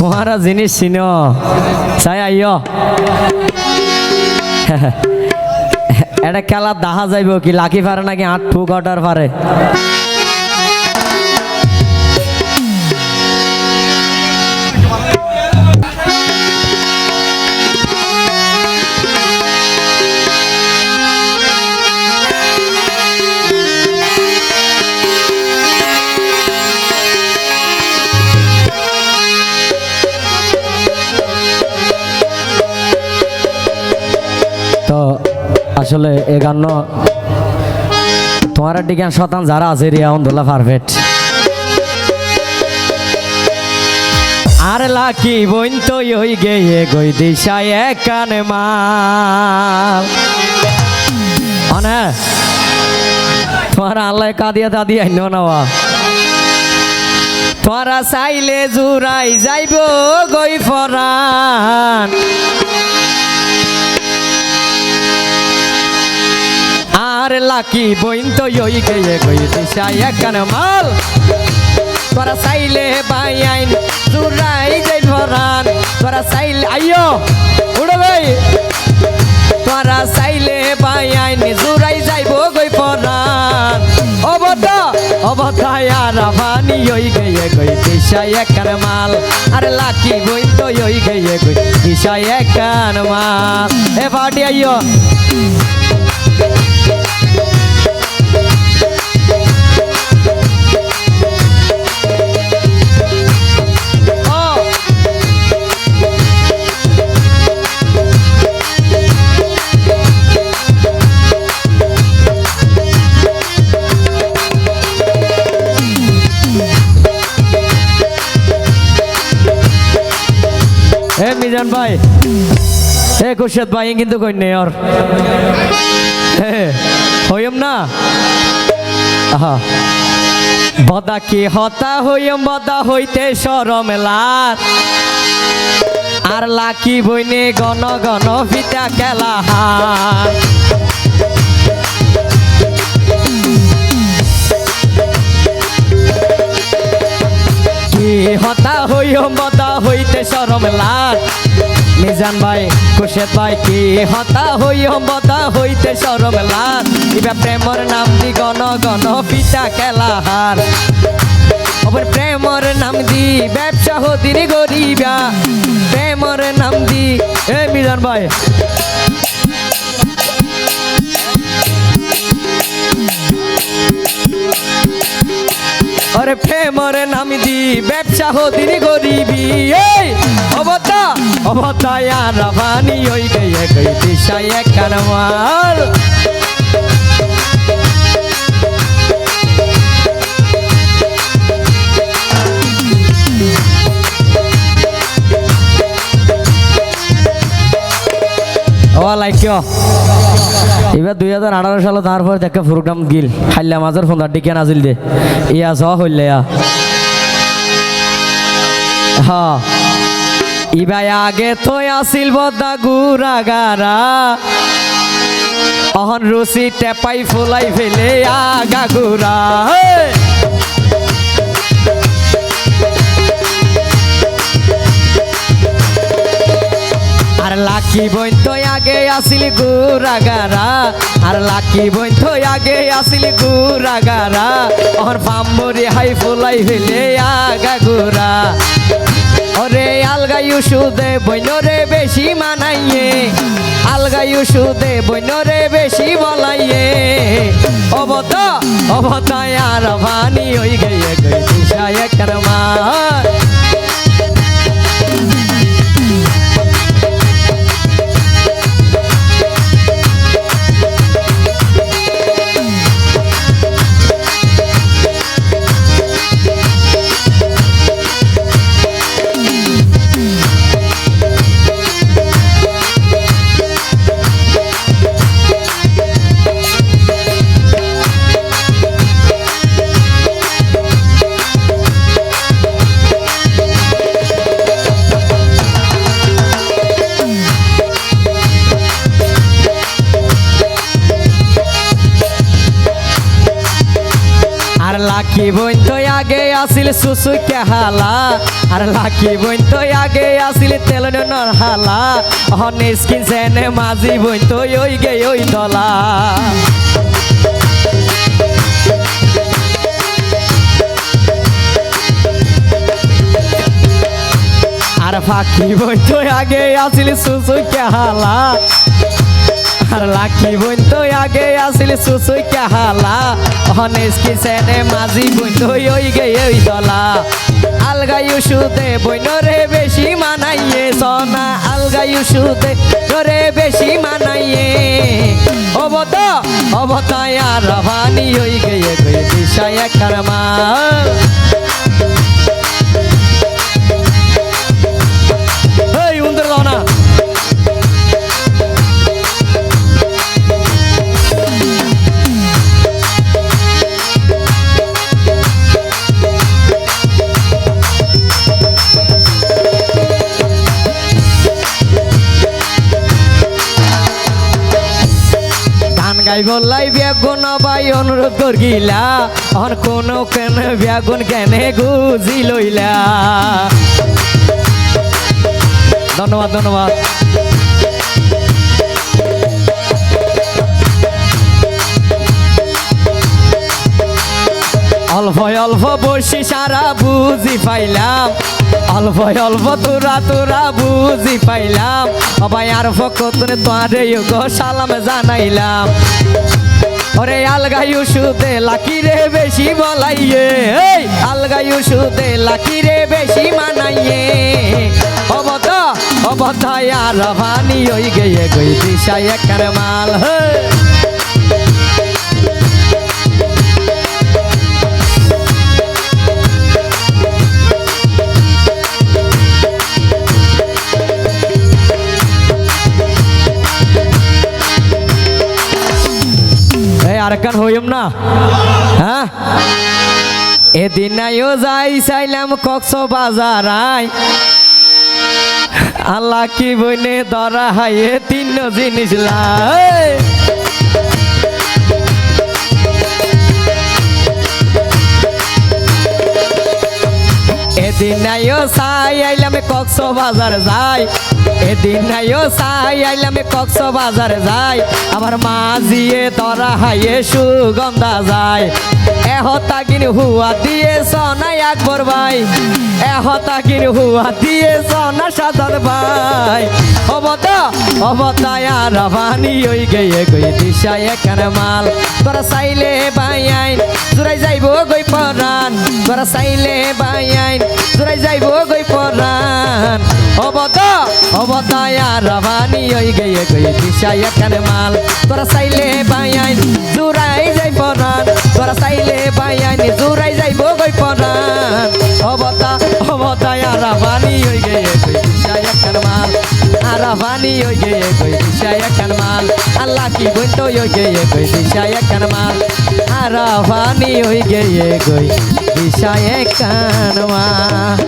তোমারা জিনিস চিনো চাই আইও এটা খেলা দেখা যাইব কি লাকি পারে নাকি 8 ঠুক অর্ডার পারে তো আসলে এ গান তোমার ডিগান শতান যারা আছে রিয়া আলহামদুলিল্লাহ পারফেক্ট আর লাকি বইন তো হই গেয়ে গই দিশায় কানে মাল অনে তোমার আল্লাহ কাদিয়া দাদি আইন নাওয়া তোরা চাইলে জুরাই যাইব গই ফরান আর লাকি বইন তো হই গেয়ে গই দিশায় কানে মাল তোরা চাইলে বাই আইন জুরাই যাই ফরান তোরা চাইলে আইও উড়ে ভাই তোরা চাইলে বাই আইন জুরাই যাইব গই ফরান অবতায় আর ভানি হই গেয়ে গই দিশায় কান মাল আর লাকি বইন তো হই গেয়ে গই দিশায় কান মাল এ পার্টি আইও মিজান ভাই এ কুশিয়াত ভাই কিন্তু কই নেই আর হইম না আহা বদা কি হতা হইম বদা হইতে শরম লার আর লাকি বইনে গণ গণ ফিতা খেলা হার কি হতা হইম বদা হইতে শরম লার মিজান ভাই কুশিয়াত ভাই কি হতা হইম বদা হইতে শরম লার ইবা প্রেমর নাম দি গণ গণ পিতা খেলা হার ওপর প্রেমর নাম দি ব্যবসা হদির গরিবা প্রেমর নাম দি এ মিজান ভাই अरे प्रेमर नाम दी व्यवसा होदिन गरीबी अबता यार भानी होई गई गई दिशाय कानवाल ওয়ালাইকুম এবার 2018 সালে তারপর দেখে প্রোগ্রাম গিল খাইলা মাজার ফোন ডিকে নাজিল দে ইয়া জ হইলে হ্যাঁ ইবাই আগে তো আসিল বদা গুরা গারা অহন রুসি টেপাই ফুলাই ফেলে আগা গুরা আর লাকি বইন তো আগে আসিল গুরা গারা আর লাকি বইন তো আগে আসিল গুরা গারা ওর পাম্বরি হাই ফুলাই ফেলে আগা গুরা ওরে আলগায়ু সুদে বইনরে বেশি মানাইয়ে আলগায়ু সুদে বইনরে বেশি বলাইয়ে অবতায় আর ভানি হই গইয়ে গই দিশায় কারমা বোন তো আগে আসিল সুসু কেহালা আর লাকি বোন তো আগে আসিল তেল নর হালা হনে স্কিন সেনে মাঝি বোন তো ওই গে ওই দলা আর ফাঁকি বোন তো আগে আসিল সুসু কেহালা আর লাকি বোন তো আগে আসিল সুসু কেহালা হনেস কি সেনে মাঝি বোন তো ওই গে ওই দলা আলগায়ু সুদে বইন রে বেশি মানাইয়ে সোনা আলগায়ু সুদে রে বেশি মানাইয়ে অবতায়া রবানি ওই গে গই দিশায় কর্মা এই উন্দর না গাই বললাই বেগুন ভাই অনুরোধ করিলা আর কোন কেন বেগুন কেনে গুজি লইলা ধন্যবাদ ধন্যবাদ অল্প অল্প বসি সারা বুঝি পাইলাম অল্প অল্প তোরা বুঝি পাইলাম সবাই আর ফকতনে তোরে গো সালাম জানাইলাম ওরে আলগায়ু সুদে লাকি রে বেশি বলাইয়ে এই আলগায়ু সুদে লাকি রে বেশি মানাইয়ে অবতায়া রবানি ওই গিয়ে গই দিশায় করমাল হে আরকান হইম না হ্যাঁ এদিন আইও যাই চাইলাম কক্সবাজার আই আল্লাহ কি বইনে ধরা হাইয়ে তিন জিনিস লাই এদিন আইও চাই আইলাম কক্সবাজার যাই এদিন আইও চাই আইলাম কক্সবাজার যাই আমার মাঝিয়ে ধরা হাইয়ে সুগন্ধা যায় এহতাকিন হুয়া দিয়ে সোনাই আকবর ভাই এহতাকিন হুয়া দিয়ে সোনা সাজাদ ভাই অবতায়া রবানি ওই গিয়ে গই দিশায় করমাল তোরা চাইলে ভাই আইন জুড়াই যাইব গই পরাণ তোরা চাইলে ভাই আইন জুড়াই যাইব গই পরাণ অবতায়া রবানি ওই গিয়ে গই দিশায় করমাল তোরা চাইলে ভাই আইন জুড়াই যাই পরাণ তোরা চাইলে ভাই আইন জুড়াই যাইব গই পরাণ অবতায়া রবানি ওই গিয়ে গই দিশায় করমাল রবানি ওই গিয়ে গই দিশায় করমাল আল্লাহ কি বইতো ওই গিয়ে গই দিশায় করমাল রবানি ওই গিয়ে গই দিশায় করমাল